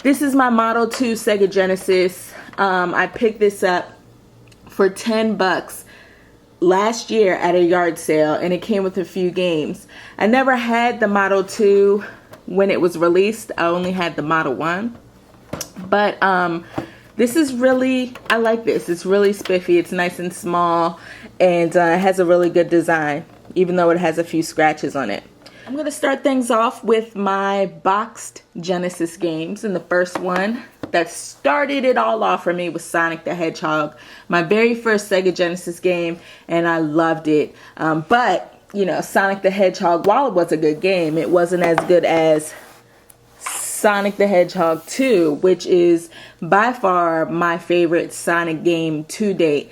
This is my Model 2 Sega Genesis. I picked this up for 10 bucks last year at a yard sale, and it came with a few games. I never had the Model 2 when it was released. I only had the Model 1. But this is really, I like this. It's really spiffy. It's nice and small, and it has a really good design, even though it has a few scratches on it. I'm going to start things off with my boxed Genesis games, and the first one that started it all off for me was Sonic the Hedgehog, my very first Sega Genesis game, and I loved it. But, you know, Sonic the Hedgehog, while it was a good game, it wasn't as good as Sonic the Hedgehog 2, which is by far my favorite Sonic game to date.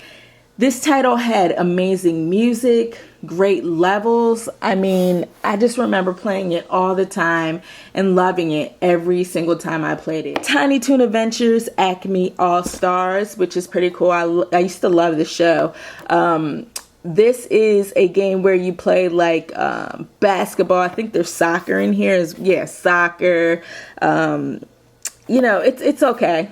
This title had amazing music, great levels. I mean, I just remember playing it all the time and loving it every single time I played it. Tiny Toon Adventures Acme All-Stars, which is pretty cool. I used to love the show. This is a game where you play like basketball. I think there's soccer in here. Yeah, soccer. You know, it's okay.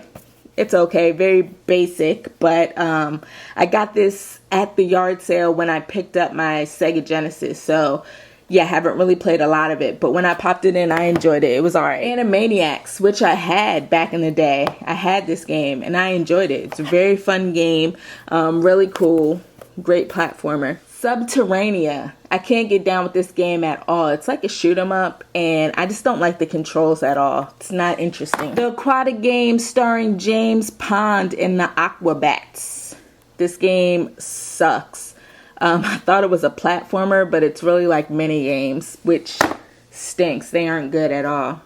It's okay, very basic, but I got this at the yard sale when I picked up my Sega Genesis, so yeah, I haven't really played a lot of it, but when I popped it in, I enjoyed it. It was alright. Animaniacs, which I had back in the day. I had this game, and I enjoyed it. It's a very fun game, really cool, great platformer. Subterranea. I can't get down with this game at all. It's like a shoot 'em up, and I just don't like the controls at all. It's not interesting. The aquatic game starring James Pond and the Aquabats. This game sucks. I thought it was a platformer, but it's really like mini games, which stinks. They aren't good at all.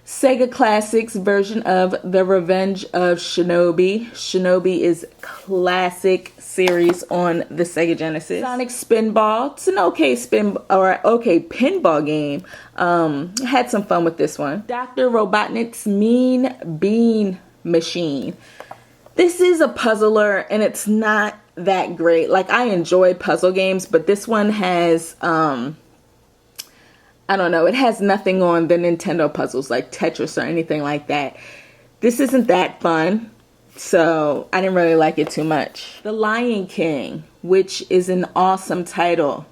Sega Classics version of The Revenge of Shinobi. Shinobi is classic series on the Sega Genesis. Sonic Spinball. It's an okay pinball game. Had some fun with this one. Dr. Robotnik's Mean Bean Machine. This is a puzzler, and it's not that great. Like, I enjoy puzzle games, but this one has I don't know, it has nothing on the Nintendo puzzles like Tetris or anything like that. This isn't that fun, so I didn't really like it too much. The Lion King, which is an awesome title.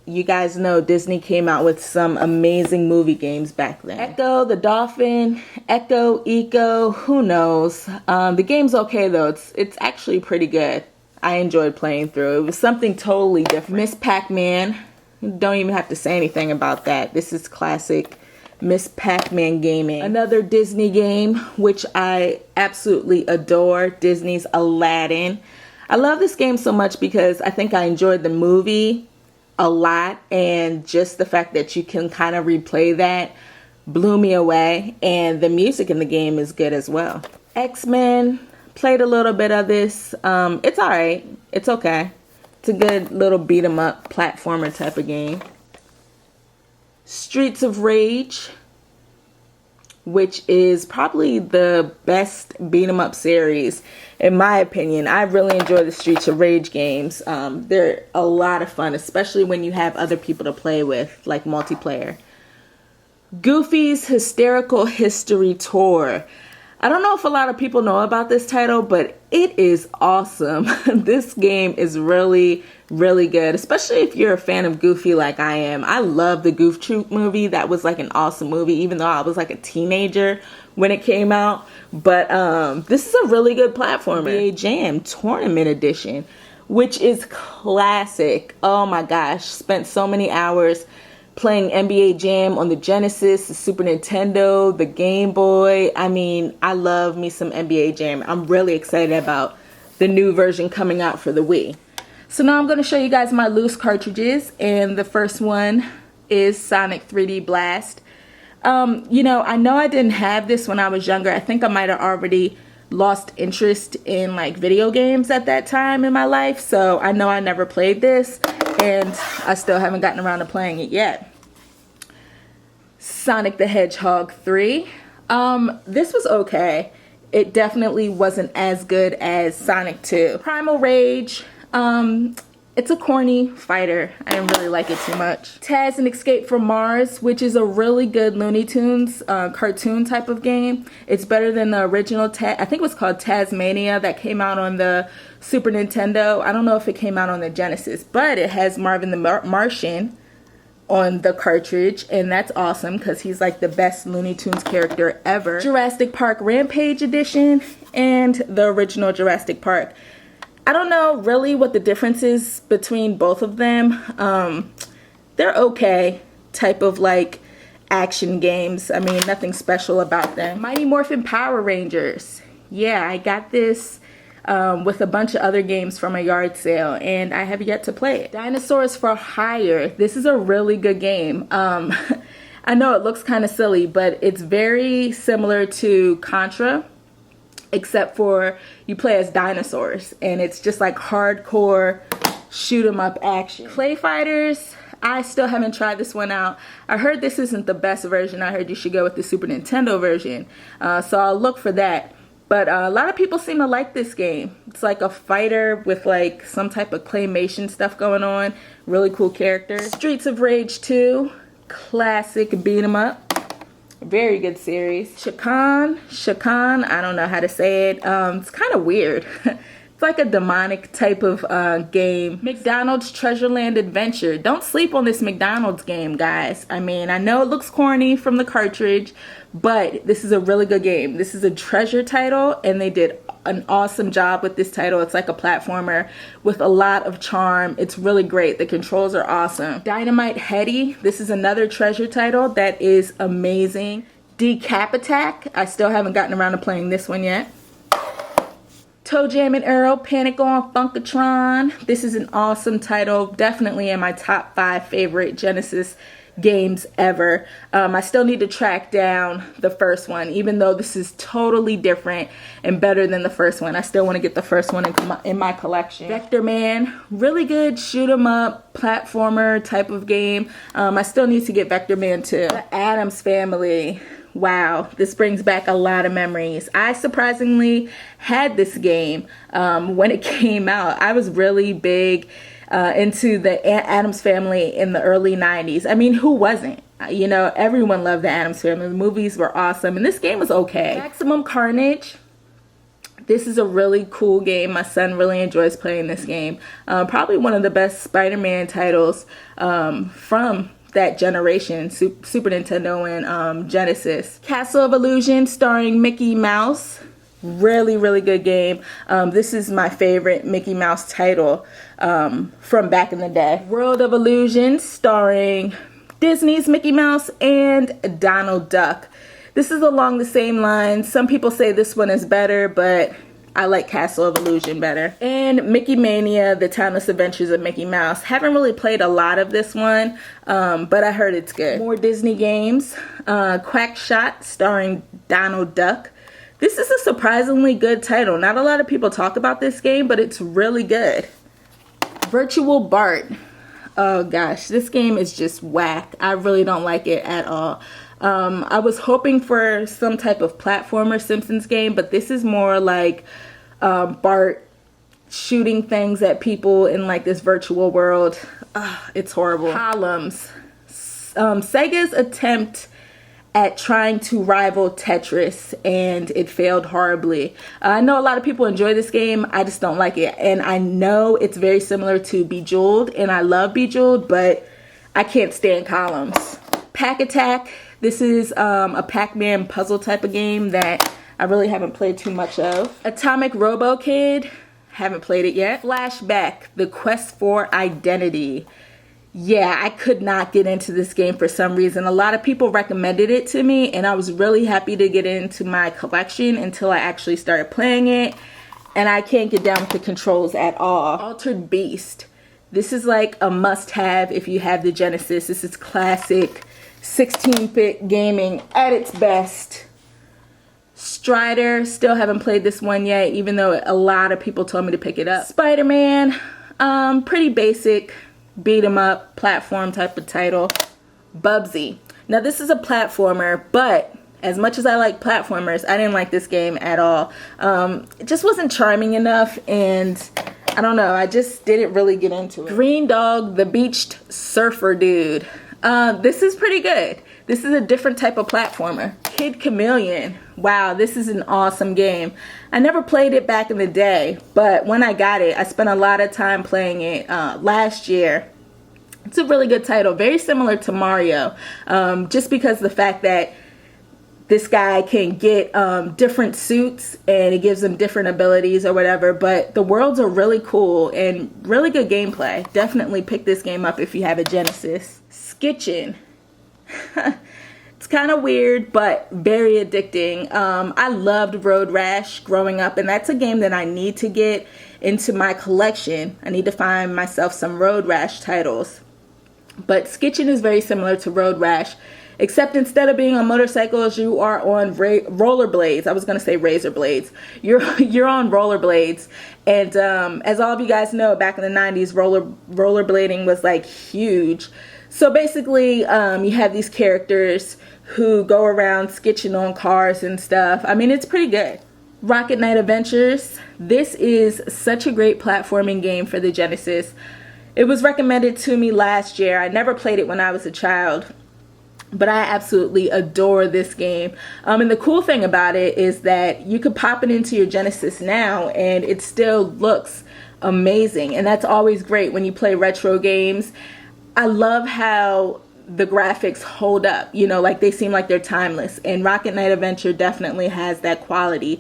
You guys know Disney came out with some amazing movie games back then. Echo the Dolphin, Echo, who knows. The game's okay though, it's actually pretty good. I enjoyed playing through. It was something totally different. Miss Pac-Man. Don't even have to say anything about that. This is classic Miss Pac-Man gaming. Another Disney game, which I absolutely adore. Disney's Aladdin. I love this game so much because I think I enjoyed the movie a lot. And just the fact that you can kind of replay that blew me away. And the music in the game is good as well. X-Men. Played a little bit of this. It's alright. It's okay. It's a good little beat 'em up platformer type of game. Streets of Rage, which is probably the best beat 'em up series in my opinion. I really enjoy the Streets of Rage games. They're a lot of fun, especially when you have other people to play with, like multiplayer. Goofy's Hysterical History Tour. I don't know if a lot of people know about this title, but it is awesome. This game is really, really good, especially if you're a fan of Goofy like I am. I love the Goof Troop movie. That was like an awesome movie, even though I was like a teenager when it came out. But this is a really good platformer. NBA Jam Tournament Edition, which is classic. Oh my gosh, spent so many hours playing NBA Jam on the Genesis, the Super Nintendo, the Game Boy. I mean, I love me some NBA Jam. I'm really excited about the new version coming out for the Wii. So now I'm going to show you guys my loose cartridges, and the first one is Sonic 3D Blast. You know I didn't have this when I was younger. I think I might have already lost interest in like video games at that time in my life, so I know I never played this, and I still haven't gotten around to playing it yet. Sonic the Hedgehog 3. This was okay. It definitely wasn't as good as Sonic 2. Primal Rage. It's a corny fighter. I didn't really like it too much. Taz and Escape from Mars, which is a really good Looney Tunes cartoon type of game. It's better than the original Taz. I think it was called Tazmania that came out on the Super Nintendo. I don't know if it came out on the Genesis, but it has Marvin the Martian on the cartridge, and that's awesome because he's like the best Looney Tunes character ever. Jurassic Park Rampage Edition and the original Jurassic Park. I don't know really what the difference is between both of them. They're okay type of like action games. I mean, nothing special about them. Mighty Morphin Power Rangers. Yeah, I got this with a bunch of other games from a yard sale, and I have yet to play it. Dinosaurs for Hire. This is a really good game. I know it looks kind of silly, but it's very similar to Contra, except for you play as dinosaurs, and it's just like hardcore shoot 'em up action. Clay Fighters, I still haven't tried this one out. I heard this isn't the best version. I heard you should go with the Super Nintendo version, so I'll look for that. But a lot of people seem to like this game. It's like a fighter with like some type of claymation stuff going on. Really cool characters. Streets of Rage 2, classic beat 'em up. Very good series. Shakan, I don't know how to say it. It's kind of weird. It's like a demonic type of game. McDonald's Treasureland Adventure. Don't sleep on this McDonald's game, guys. I mean, I know it looks corny from the cartridge, but this is a really good game. This is a treasure title, and they did an awesome job with this title. It's like a platformer with a lot of charm. It's really great. The controls are awesome. Dynamite Heady. This is another treasure title that is amazing. Decap Attack. I still haven't gotten around to playing this one yet. Toe Jam and Earl, Panic on Funkatron. This is an awesome title. Definitely in my top 5 favorite Genesis games ever. I still need to track down the first one, even though this is totally different and better than the first one. I still want to get the first one in my collection. Vector Man, really good shoot 'em up platformer type of game. I still need to get Vector Man 2. The Addams Family. Wow, this brings back a lot of memories. I surprisingly had this game when it came out. I was really big into the Addams Family in the early 90s. I mean, who wasn't? You know, everyone loved the Addams Family. The movies were awesome, and this game was okay. Maximum Carnage. This is a really cool game. My son really enjoys playing this game. Probably one of the best Spider-Man titles from that generation, Super Nintendo and Genesis. Castle of Illusion starring Mickey Mouse. Really, really good game. This is my favorite Mickey Mouse title from back in the day. World of Illusion starring Disney's Mickey Mouse and Donald Duck. This is along the same lines. Some people say this one is better, but I like Castle of Illusion better. And Mickey Mania, The Timeless Adventures of Mickey Mouse. Haven't really played a lot of this one, but I heard it's good. More Disney games. Quack Shot starring Donald Duck. This is a surprisingly good title. Not a lot of people talk about this game, but it's really good. Virtual Bart. Oh gosh, this game is just whack. I really don't like it at all. I was hoping for some type of platformer Simpsons game, but this is more like Bart shooting things at people in like this virtual world. It's horrible. Columns. Sega's attempt at trying to rival Tetris, and it failed horribly. I know a lot of people enjoy this game. I just don't like it, and I know it's very similar to Bejeweled, and I love Bejeweled, but I can't stand Columns. Pack Attack. This is a Pac-Man puzzle type of game that I really haven't played too much of. Atomic Robo Kid. Haven't played it yet. Flashback, The Quest for Identity. Yeah, I could not get into this game for some reason. A lot of people recommended it to me, and I was really happy to get into my collection until I actually started playing it, and I can't get down with the controls at all. Altered Beast. This is like a must-have if you have the Genesis. This is classic 16-bit gaming at its best. Strider, still haven't played this one yet, even though a lot of people told me to pick it up. Spider-Man, pretty basic beat 'em up platform type of title. Bubsy. Now this is a platformer, but as much as I like platformers, I didn't like this game at all. It just wasn't charming enough, and I don't know, I just didn't really get into it. Green Dog, the Beached Surfer Dude. This is pretty good. This is a different type of platformer. Kid Chameleon. Wow, this is an awesome game. I never played it back in the day, but when I got it, I spent a lot of time playing it last year. It's a really good title, very similar to Mario, just because the fact that this guy can get different suits and it gives him different abilities or whatever, but the worlds are really cool and really good gameplay. Definitely pick this game up if you have a Genesis. Skitchin'. It's kind of weird, but very addicting. I loved Road Rash growing up, and that's a game that I need to get into my collection. I need to find myself some Road Rash titles. But Skitchin' is very similar to Road Rash, except instead of being on motorcycles, you are on rollerblades. I was going to say razor blades. You're on rollerblades. And as all of you guys know, back in the 90s, rollerblading was like huge. So basically, you have these characters who go around skitching on cars and stuff. I mean, it's pretty good. Rocket Knight Adventures. This is such a great platforming game for the Genesis. It was recommended to me last year. I never played it when I was a child, but I absolutely adore this game. And the cool thing about it is that you could pop it into your Genesis now and it still looks amazing. And that's always great when you play retro games. I love how the graphics hold up, you know, like they seem like they're timeless. And Rocket Knight Adventure definitely has that quality.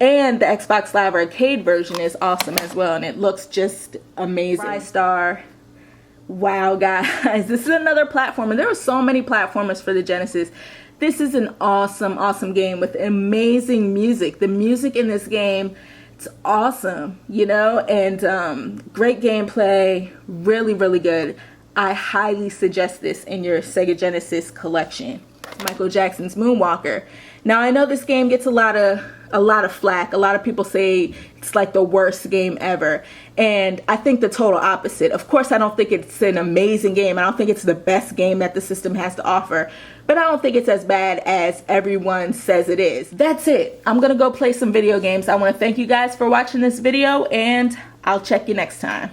And the Xbox Live Arcade version is awesome as well, and it looks just amazing. TriStar. Wow, guys, this is another platformer. There are so many platformers for the Genesis. This is an awesome, awesome game with amazing music. The music in this game, it's awesome, you know, and great gameplay, really, really good. I highly suggest this in your Sega Genesis collection. Michael Jackson's Moonwalker. Now, I know this game gets a lot of flack. A lot of people say it's like the worst game ever. And I think the total opposite. Of course, I don't think it's an amazing game. I don't think it's the best game that the system has to offer. But I don't think it's as bad as everyone says it is. That's it. I'm going to go play some video games. I want to thank you guys for watching this video, and I'll check you next time.